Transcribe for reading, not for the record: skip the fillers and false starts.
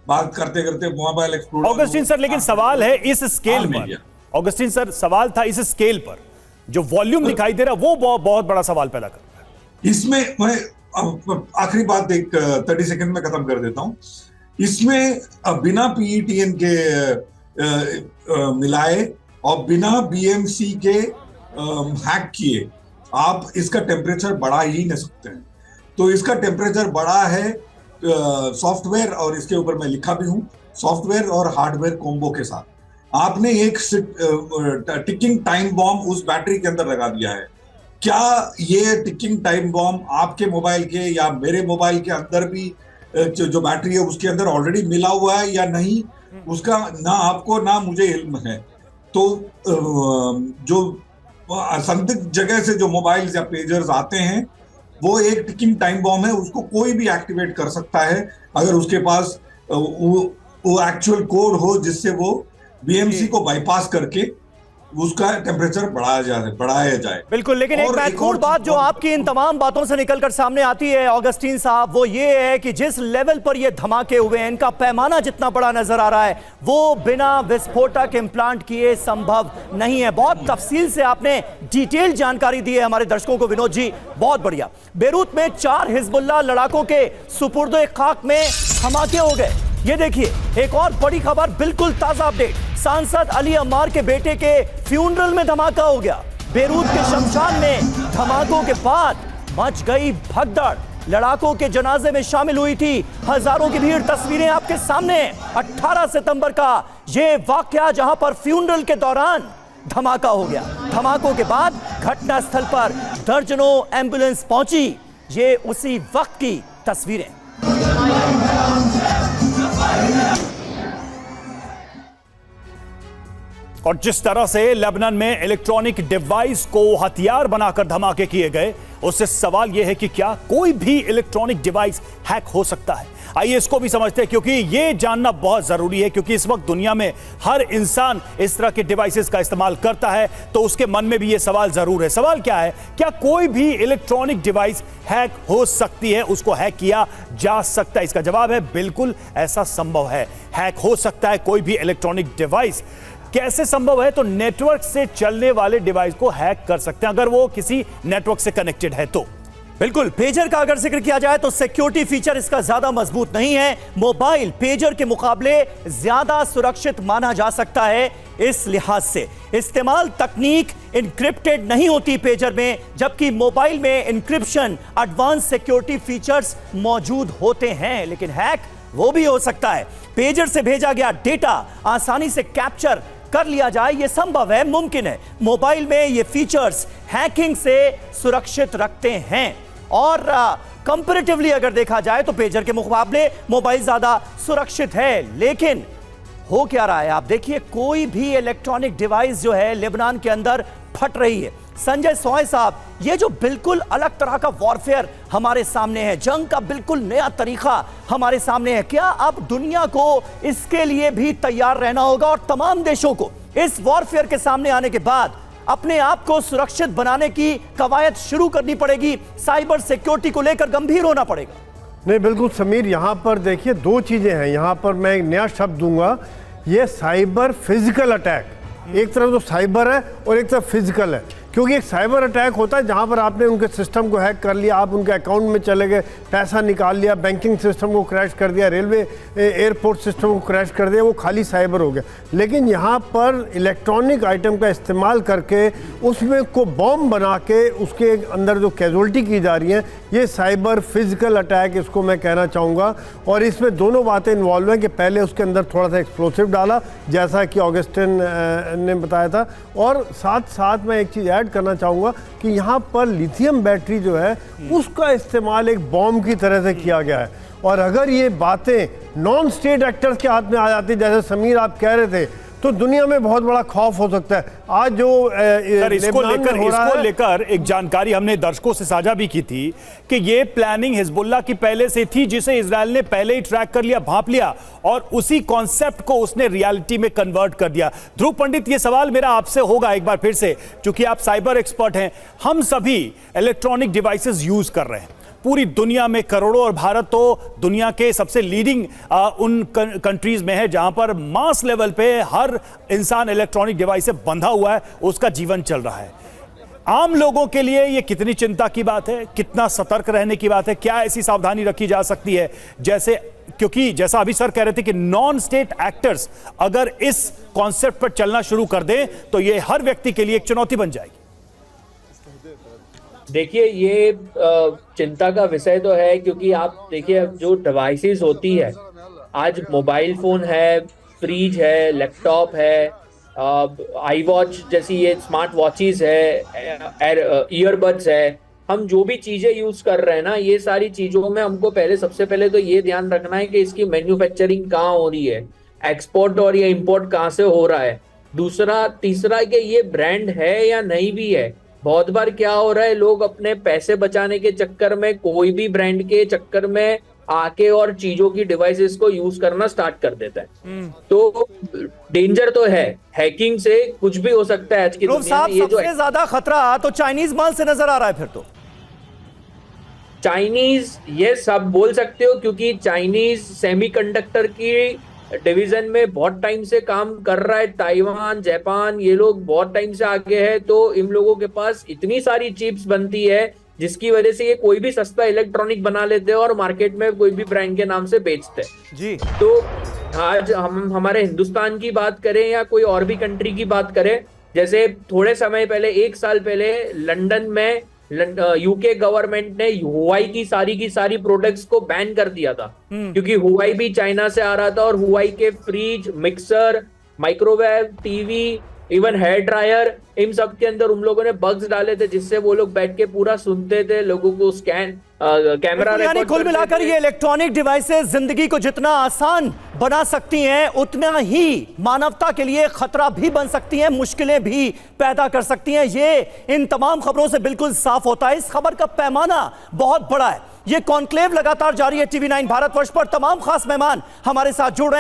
बात करते करते मोबाइल एक्सप्लोड। ऑगस्टिन सर, लेकिन सवाल है इस स्केल पर, ऑगस्टिन सर सवाल था इस स्केल पर जो वॉल्यूम दिखाई दे रहा वो बहुत बड़ा सवाल पैदा कर रहा है। इसमें मैं आखिरी बात एक 30 सेकंड में खत्म कर देता हूं। इसमें बिना पीईटीएन के मिलाए और बिना बीएमसी के हैक किए आप इसका टेम्परेचर बढ़ा ही नहीं सकते हैं। तो इसका टेम्परेचर बढ़ा है सॉफ्टवेयर, और इसके ऊपर मैं लिखा भी हूं, सॉफ्टवेयर और हार्डवेयर कॉम्बो के साथ। आपने एक टिकिंग टाइम बॉम्ब उस बैटरी के अंदर लगा दिया है। क्या ये टिकिंग टाइम बॉम्ब आपके मोबाइल के या मेरे मोबाइल के अंदर भी जो बैटरी है उसके अंदर ऑलरेडी मिला हुआ है या नहीं, उसका ना आपको ना मुझे इल्म है। तो जो संदिग्ध जगह से जो मोबाइल्स या पेजर्स आते हैं वो एक टिकिंग टाइम बॉम्ब है, उसको कोई भी एक्टिवेट कर सकता है अगर उसके पास वो एक्चुअल कोड हो जिससे वो बीएमसी को बाईपास करके उसका टेम्परेचर बढ़ाया जाए। बिल्कुल, लेकिन एक महत्वपूर्ण बात जो आपकी इन तमाम बातों से निकलकर सामने आती है ऑगस्टीन साहब, वो ये है कि जिस लेवल पर ये धमाके हुए हैं, इनका पैमाना जितना बड़ा नजर आ रहा है वो बिना विस्फोटक इम्प्लांट किए संभव नहीं है। बहुत तफसील से आपने डिटेल जानकारी दी है हमारे दर्शकों को विनोद जी, बहुत बढ़िया। बेरूत में 4 हिजबुल्लाह लड़ाकों के सुपुर्दे खाक में धमाके हो गए। ये देखिए एक और बड़ी खबर, बिल्कुल ताजा अपडेट, सांसद अली अम्मार के बेटे के फ्यूनरल में धमाका हो गया। बेरूत के शमशान में धमाकों के बाद मच गई भगदड़। लड़ाकों के जनाजे में शामिल हुई थी हजारों की भीड़। तस्वीरें आपके सामने, 18 सितंबर का ये वाकया जहां पर फ्यूनरल के दौरान धमाका हो गया। धमाकों के बाद घटनास्थल पर दर्जनों एम्बुलेंस पहुंची। ये उसी वक्त की तस्वीरें। और जिस तरह से लेबनान में इलेक्ट्रॉनिक डिवाइस को हथियार बनाकर धमाके किए गए, उससे सवाल यह है कि क्या कोई भी इलेक्ट्रॉनिक डिवाइस हैक हो सकता है। आइए इसको भी समझते हैं, क्योंकि यह जानना बहुत जरूरी है, क्योंकि इस वक्त दुनिया में हर इंसान इस तरह के डिवाइसेस का इस्तेमाल करता है, तो उसके मन में भी यह सवाल जरूर है। सवाल क्या है, क्या कोई भी इलेक्ट्रॉनिक डिवाइस हैक हो सकती है, उसको हैक किया जा सकता है? इसका जवाब है बिल्कुल, ऐसा संभव है, हैक हो सकता है कोई भी इलेक्ट्रॉनिक डिवाइस। कैसे संभव है? तो नेटवर्क से चलने वाले डिवाइस को हैक कर सकते हैं अगर वो किसी नेटवर्क से कनेक्टेड है तो। बिल्कुल, पेजर का अगर जिक्र किया जाए तो सिक्योरिटी फीचर इसका ज्यादा मजबूत नहीं है। मोबाइल पेजर के मुकाबले ज्यादा सुरक्षित माना जा सकता है। इस लिहाज से इस्तेमाल तकनीक इंक्रिप्टेड नहीं होती पेजर में, जबकि मोबाइल में इंक्रिप्शन, एडवांस सिक्योरिटी फीचर्स मौजूद होते हैं। लेकिन हैक वो भी हो सकता है। पेजर से भेजा गया डेटा आसानी से कैप्चर कर लिया जाए, यह संभव है, मुमकिन है। मोबाइल में ये फीचर्स हैकिंग से सुरक्षित रखते हैं और कंपैरेटिवली अगर देखा जाए तो पेजर के मुकाबले मोबाइल ज्यादा सुरक्षित है। लेकिन हो क्या रहा है आप देखिए, कोई भी इलेक्ट्रॉनिक डिवाइस जो है लेबनान के अंदर फट रही है। संजय सोय साहब, ये जो बिल्कुल अलग तरह का वॉरफेयर हमारे सामने है, जंग का बिल्कुल नया तरीका हमारे सामने है, क्या अब दुनिया को इसके लिए भी तैयार रहना होगा और तमाम देशों को इस वॉरफेयर के सामने आने के बाद अपने आप को सुरक्षित बनाने की कवायद शुरू करनी पड़ेगी? साइबर सिक्योरिटी को लेकर गंभीर होना पड़ेगा। नहीं, बिल्कुल समीर, यहाँ पर देखिए 2 चीज़ें हैं। यहाँ पर मैं एक नया शब्द दूंगा, ये साइबर फिजिकल अटैक। एक तरफ तो साइबर है और एक तरफ फिजिकल है, क्योंकि एक साइबर अटैक होता है जहां पर आपने उनके सिस्टम को हैक कर लिया, आप उनके अकाउंट में चले गए, पैसा निकाल लिया, बैंकिंग सिस्टम को क्रैश कर दिया, रेलवे एयरपोर्ट सिस्टम को क्रैश कर दिया, वो खाली साइबर हो गया। लेकिन यहाँ पर इलेक्ट्रॉनिक आइटम का इस्तेमाल करके उसमें को बॉम्ब बना के उसके अंदर जो कैजुअल्टी की जा रही है, ये साइबर फिजिकल अटैक इसको मैं कहना चाहूँगा। और इसमें दोनों बातें इन्वॉल्व हैं कि पहले उसके अंदर थोड़ा सा एक्सप्लोसिव डाला, जैसा कि ऑगस्टिन ने बताया था, और साथ साथ मैं एक चीज़ ऐड करना चाहूंगा कि यहां पर लिथियम बैटरी जो है उसका इस्तेमाल एक बॉम्ब की तरह से किया गया है। और अगर ये बातें नॉन स्टेट एक्टर्स के हाथ में आ जाती, जैसे समीर आप कह रहे थे, तो दुनिया में बहुत बड़ा खौफ हो सकता है। आज जो इसको लेकर एक जानकारी हमने दर्शकों से साझा भी की थी कि ये प्लानिंग हिजबुल्लाह की पहले से थी, जिसे इजराइल ने पहले ही ट्रैक कर लिया, भांप लिया और उसी कॉन्सेप्ट को उसने रियलिटी में कन्वर्ट कर दिया। ध्रुव पंडित, ये सवाल मेरा आपसे होगा एक बार फिर से, क्योंकि आप साइबर एक्सपर्ट हैं। हम सभी इलेक्ट्रॉनिक डिवाइसेस यूज कर रहे हैं, पूरी दुनिया में करोड़ों, और भारत तो दुनिया के सबसे लीडिंग उन कंट्रीज में है जहां पर मास लेवल पे हर इंसान इलेक्ट्रॉनिक डिवाइस से बंधा हुआ है, उसका जीवन चल रहा है। आम लोगों के लिए ये कितनी चिंता की बात है, कितना सतर्क रहने की बात है, क्या ऐसी सावधानी रखी जा सकती है? क्योंकि जैसा अभी सर कह रहे थे कि नॉन स्टेट एक्टर्स अगर इस कॉन्सेप्ट पर चलना शुरू कर दें तो ये हर व्यक्ति के लिए एक चुनौती बन जाएगी। देखिए, ये चिंता का विषय तो है, क्योंकि आप देखिए जो डिवाइसेस होती है, आज मोबाइल फोन है, फ्रिज है, लैपटॉप है, आई वॉच जैसी ये स्मार्ट वॉचेस है, ईयरबड्स है, हम जो भी चीजें यूज कर रहे हैं ना, ये सारी चीजों में हमको सबसे पहले तो ये ध्यान रखना है कि इसकी मैन्युफैक्चरिंग कहाँ हो रही है, एक्सपोर्ट और ये इंपोर्ट कहाँ से हो रहा है। तीसरा कि ये ब्रांड है या नहीं भी है। बहुत बार क्या हो रहा है, लोग अपने पैसे बचाने के चक्कर में कोई भी ब्रांड के चक्कर में आके और चीजों की डिवाइसेस को यूज करना स्टार्ट कर देता है। तो डेंजर तो है, हैकिंग से कुछ भी हो सकता है आज की दुनिया में। ये जो सबसे ज्यादा खतरा तो चाइनीज माल से नजर आ रहा है। फिर तो चाइनीज, ये सब बोल सकते हो, क्योंकि चाइनीज सेमीकंडक्टर की डिवीजन में बहुत टाइम से काम कर रहा है। ताइवान, जापान, ये लोग बहुत टाइम से आगे है, तो इन लोगों के पास इतनी सारी चिप्स बनती है जिसकी वजह से ये कोई भी सस्ता इलेक्ट्रॉनिक बना लेते हैं और मार्केट में कोई भी ब्रांड के नाम से बेचते हैं जी। तो आज हम हमारे हिंदुस्तान की बात करें या कोई और भी कंट्री की बात करें, जैसे थोड़े समय पहले, 1 साल पहले लंदन में यूके गवर्नमेंट ने हुआई की सारी प्रोडक्ट्स को बैन कर दिया था, क्योंकि हुआई भी चाइना से आ रहा था और हुआई के fridge, mixer, microwave, TV, even hair dryer, इन सब के अंदर उन लोगों ने बग्स डाले थे, जिससे वो लोग बैठ के पूरा सुनते थे, लोगों को कैमरा यानी कुल मिलाकर ये इलेक्ट्रॉनिक डिवाइसेस जिंदगी को जितना आसान बना सकती हैं, उतना ही मानवता के लिए खतरा भी बन सकती हैं, मुश्किलें भी पैदा कर सकती हैं। ये इन तमाम खबरों से बिल्कुल साफ होता है। इस खबर का पैमाना बहुत बड़ा है। ये कॉन्क्लेव लगातार जारी है। TV9 भारतवर्ष पर तमाम खास मेहमान हमारे साथ जुड़ रहे हैं।